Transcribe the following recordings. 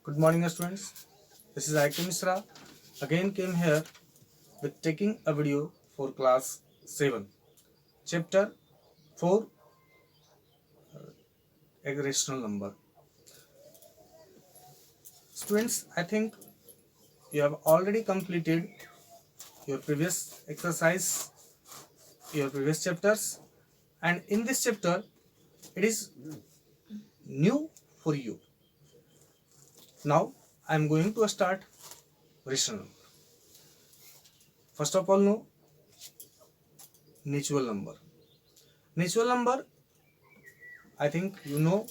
Good morning, students. This is IK Misra. Again came here with taking a video for class 7, chapter 4, irrational number. Students, I think you have already completed your previous exercise, your previous chapters, and in this chapter, it is new for you. Now, I am going to start rational number. First of all, know natural number. Natural number, I think you know,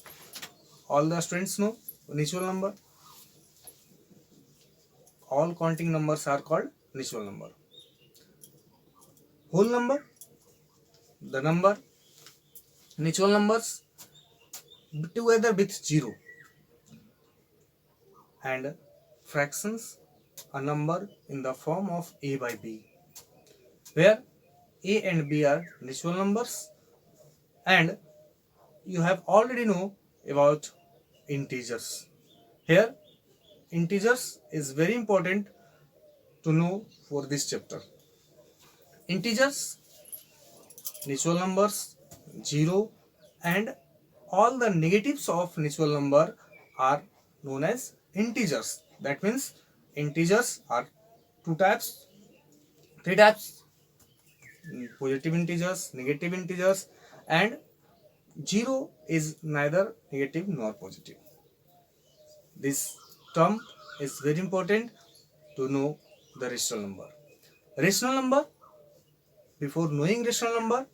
all the students know natural number. All counting numbers are called natural number. Whole number, the number, natural numbers together with zero, and fractions, a number in the form of a by b, where a and b are natural numbers, and you have already know about integers. Here, integers is very important to know for this chapter. Integers, natural numbers, 0, and all the negatives of natural number are known as integers. That means integers are two types, three types: positive integers, negative integers, and 0 is neither negative nor positive. This term is very important to know the rational number. Rational number, before knowing rational number,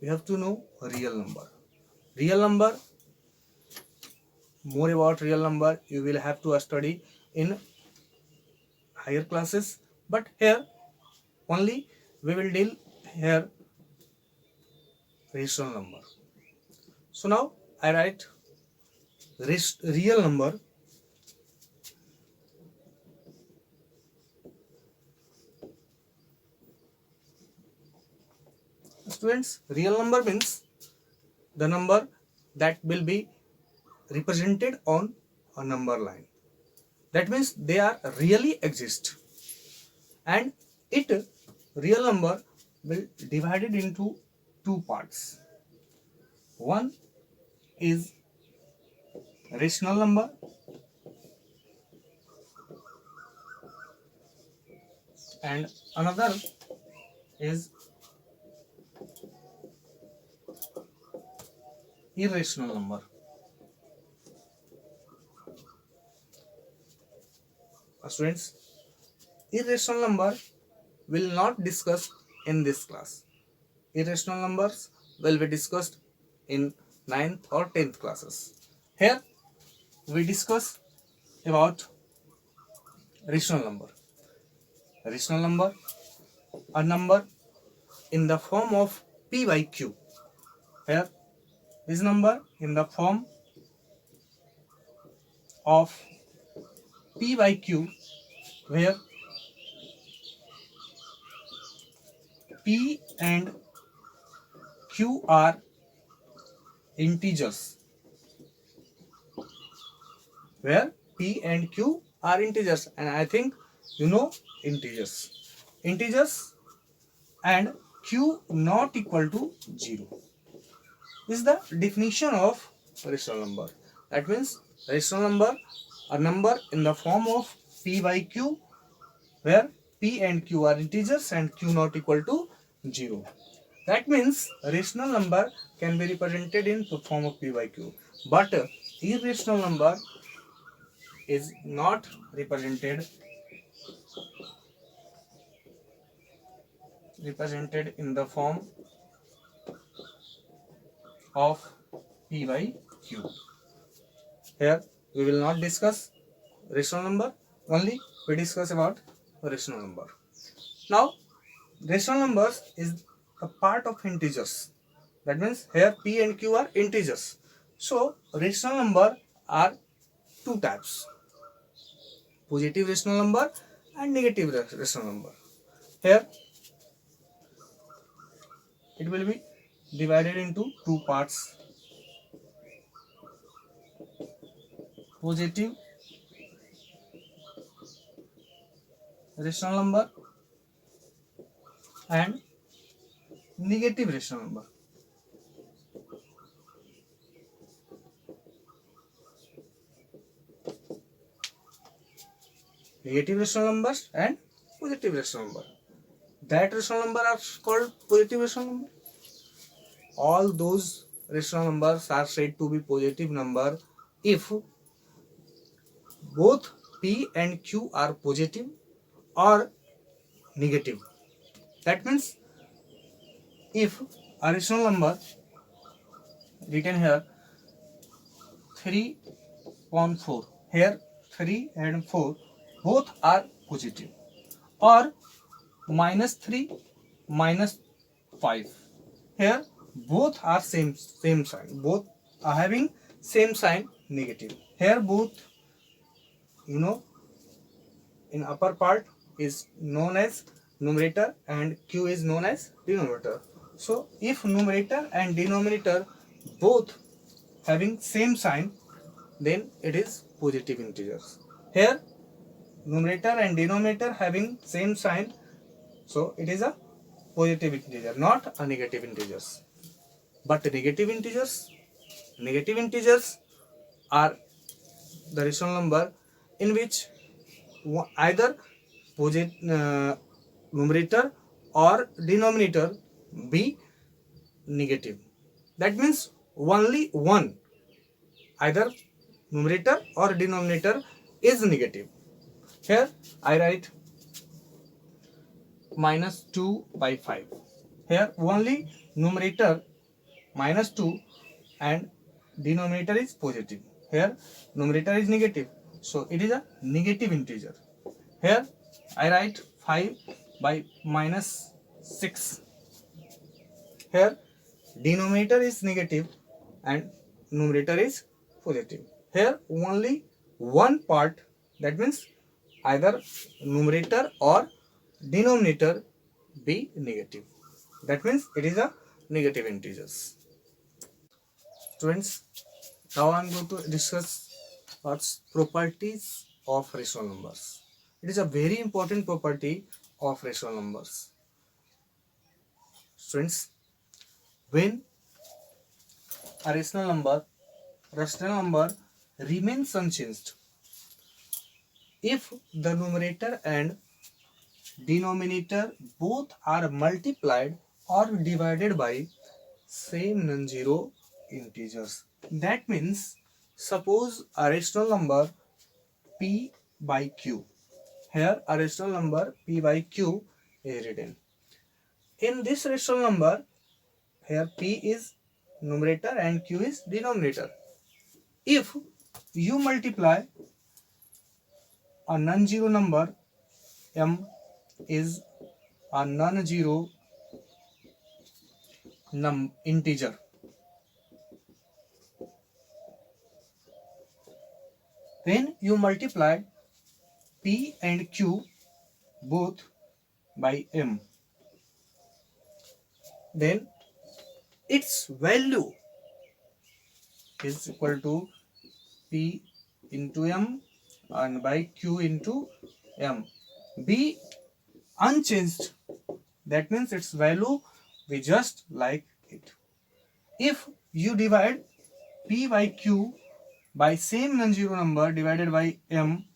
we have to know real number. Real number, more about real number you will have to study in higher classes, but here only we will deal here rational number. So now I write real number. Students, real number means the number that will be represented on a number line. That means they are really exist, and it real number will divided into two parts. One is rational number, and another is irrational number. Students, irrational number will not discuss in this class. Irrational numbers will be discussed in 9th or 10th classes. Here we discuss about rational number. Rational number, a number in the form of p by q. Here this number in the form of p by q, where p and q are integers. Where p and q are integers, and I think you know integers. Integers and q not equal to 0. This is the definition of rational number. That means rational number, a number in the form of p by q, where p and q are integers and q not equal to 0. That means rational number can be represented in the form of p by q, but irrational number is not represented in the form of p by q. Here we will not discuss rational number, only we discuss about rational number. Now rational numbers is a part of integers. That means here p and q are integers. So rational number are two types: positive rational number and negative rational number. Here it will be divided into two parts: positive rational number and negative rational number. Negative rational numbers and positive rational number. That rational number are called positive rational number. All those rational numbers are said to be positive number if both P and Q are positive or negative. That means if a rational number written here 3.4, here 3 and 4 both are positive, or -3 -5, here both are same sign, both are having same sign negative. Here both, in upper part is known as numerator and Q is known as denominator. So if numerator and denominator both having same sign, then it is positive integers. Here numerator and denominator having same sign, so it is a positive integer, not a negative integers. But negative integers are the rational number in which either numerator or denominator be negative. That means only one, either numerator or denominator is negative. Here I write -2/5. Here only numerator -2 and denominator is positive. Here numerator is negative, so it is a negative integer. Here I write 5/-6. Here denominator is negative and numerator is positive. Here only one part, that means either numerator or denominator be negative. That means it is a negative integers. Students, now I am going to discuss what's properties of rational numbers. It is a very important property of rational numbers. Students, when a rational number remains unchanged if the numerator and denominator both are multiplied or divided by same non-zero integers. That means suppose a rational number P by Q. Here a rational number P by Q is written. In this rational number, here P is numerator and Q is denominator. If you multiply a non-zero number, M is a non-zero integer. When you multiply P and Q both by M, then its value is equal to P into M and by Q into M. Be unchanged. That means its value be just like it. If you divide P by Q by same non-zero number divided by M,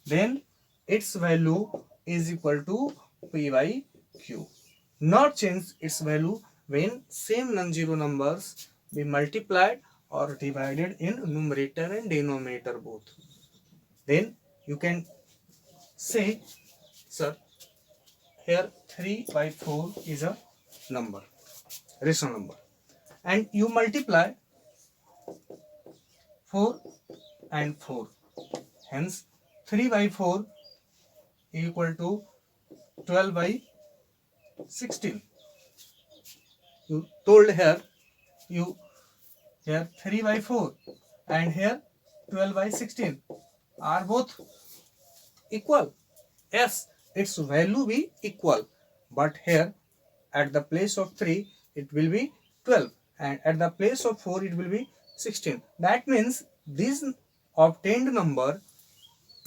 then its value is equal to P by Q. Not change its value when same non-zero numbers be multiplied or divided in numerator and denominator both. Then you can say, sir, here 3/4 is a number, rational number, and you multiply 4 and 4. Hence 3/4 equal to 12/16. You told here, here 3/4 and here 12/16 are both equal. Yes, its value be equal, but here at the place of 3 it will be 12 and at the place of 4 it will be 16. That means this obtained number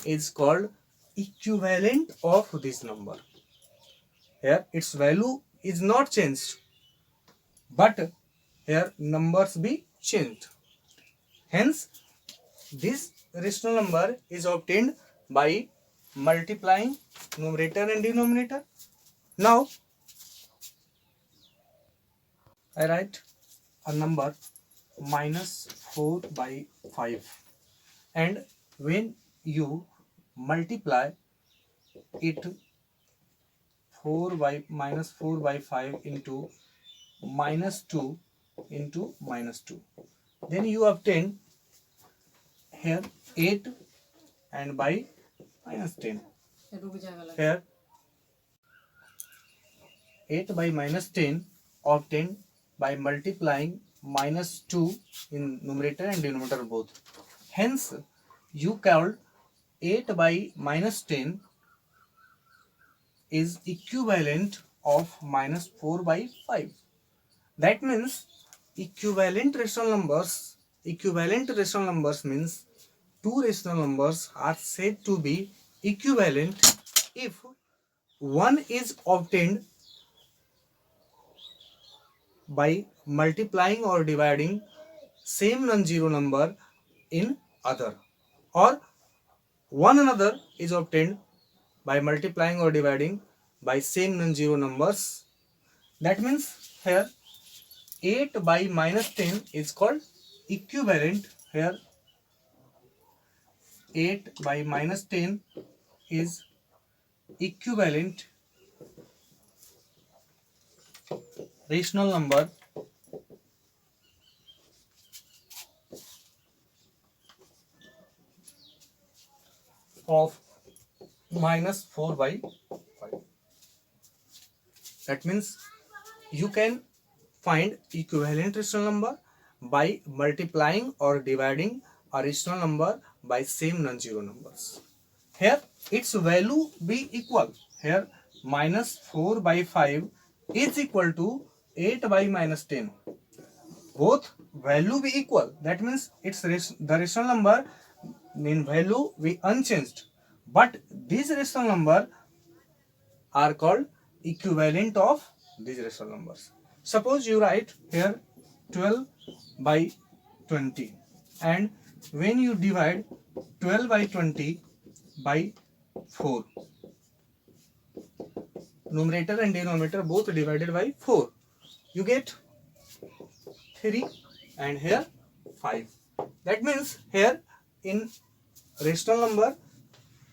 is called equivalent of this number. Here its value is not changed, but here numbers be changed. Hence, this rational number is obtained by multiplying numerator and denominator. Now, I write a number minus 4 by 5, and when you multiply it 4 by minus 4 by 5 into minus 2 into minus 2, then you obtain here 8 and by minus 10. Here 8 by minus 10 obtained by multiplying minus 2 in numerator and denominator both. Hence, you called 8 by minus 10 is equivalent of minus 4 by 5. That means equivalent rational numbers means two rational numbers are said to be equivalent if one is obtained by multiplying or dividing same non-zero number in other, or one another is obtained by multiplying or dividing by same non-zero numbers. That means here 8 by minus 10 is called equivalent. Here 8 by minus 10 is equivalent rational number of minus 4 by 5. That means you can find equivalent rational number by multiplying or dividing a rational number by same non-zero numbers. Here its value be equal. Here minus 4 by 5 is equal to 8 by minus 10. Both value be equal. That means the rational number in value be unchanged. But these rational number are called equivalent of these rational numbers. Suppose you write here 12 by 20, and when you divide 12 by 20 by 4, numerator and denominator both divided by 4, you get 3 and here 5. That means here in rational number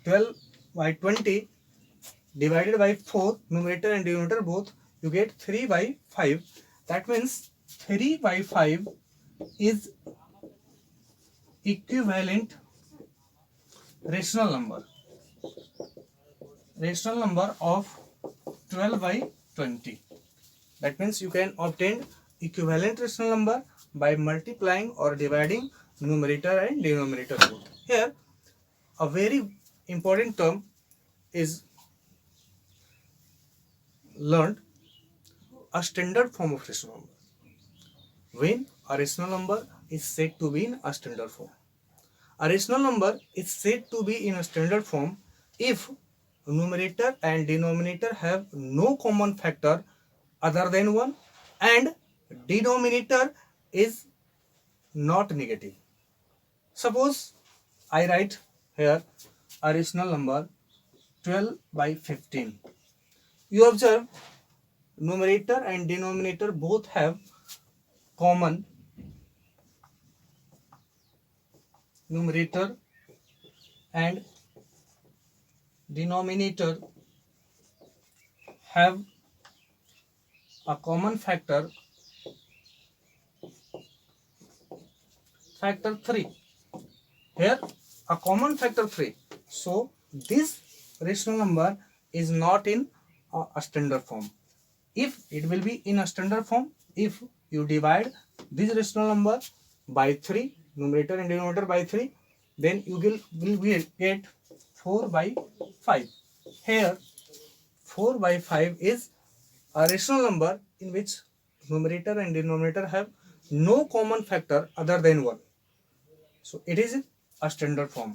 12 by 20 divided by 4, numerator and denominator both, you get 3 by 5. That means 3 by 5 is equivalent rational number of 12 by 20. That means you can obtain equivalent rational number by multiplying or dividing numerator and denominator both. Here a very important term is learned, a standard form of rational number. When a rational number is said to be in a standard form. A rational number is said to be in a standard form if numerator and denominator have no common factor other than 1 and denominator is not negative. Suppose I write here a rational number 12 by 15. You observe numerator and denominator both have common numerator and denominator have a common factor 3. Here a common factor 3. So this rational number is not in a standard form. If it will be in a standard form, if you divide this rational number by 3, numerator and denominator by 3, then you will get 4 by 5. Here 4 by 5 is a rational number in which numerator and denominator have no common factor other than 1. So it is a standard form.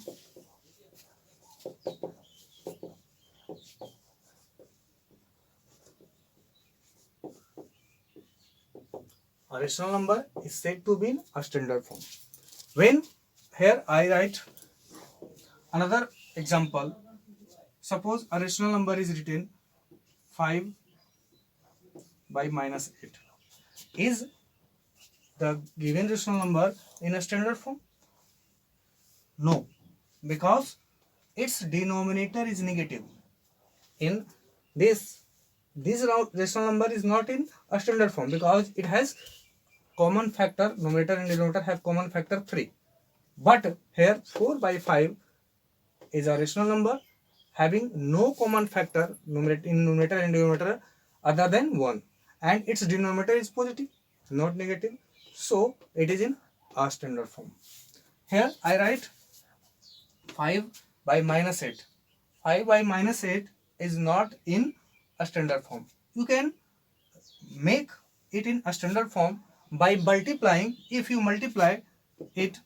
a rational number is said to be in a standard form. When here I write another example, suppose a rational number is written 5 by minus 8. Is the given rational number in a standard form? No, because its denominator is negative. In this rational number is not in a standard form because it has common factor, numerator and denominator have common factor 3. But here 4 by 5 is a rational number having no common factor in numerator and denominator other than 1, and its denominator is positive, not negative, so it is in a standard form. Here I write 5 by minus 8. 5 by minus 8 is not in a standard form. You can make it in a standard form by multiplying. If you multiply it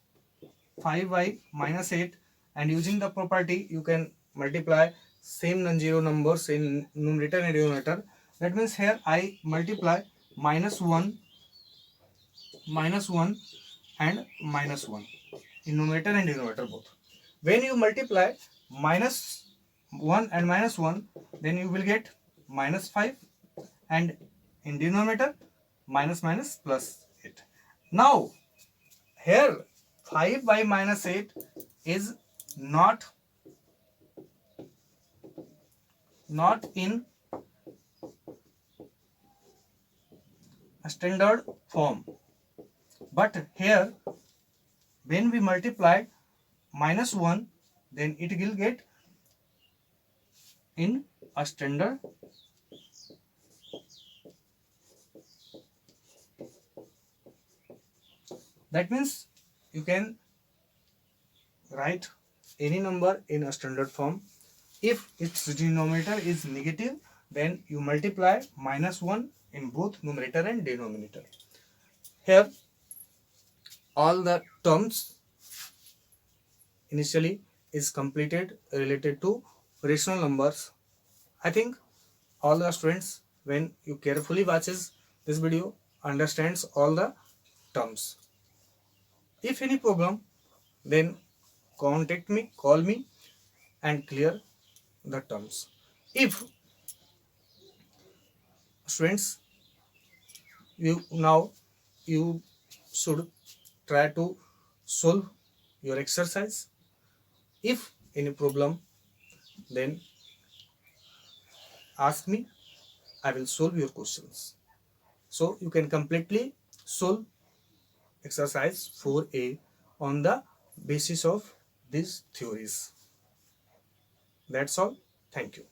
5 by minus 8 and using the property you can multiply same non-zero numbers in numerator and denominator. That means here I multiply minus 1 and minus 1 in numerator and denominator both. When you multiply minus 1 and minus 1, then you will get minus 5, and in denominator minus plus 8. Now here 5 by minus 8 is not in a standard form, but here when we multiply minus 1, then it will get in a standard. That means you can write any number in a standard form. If its denominator is negative, then you multiply minus 1 in both numerator and denominator. Here all the terms initially is completed related to rational numbers. I think all the students, when you carefully watches this video, understands all the terms. If any problem, then contact me, call me and clear the terms. If students, you should try to solve your exercise. If any problem, then ask me, I will solve your questions. So you can completely solve exercise 4A on the basis of these theories. That's all. Thank you.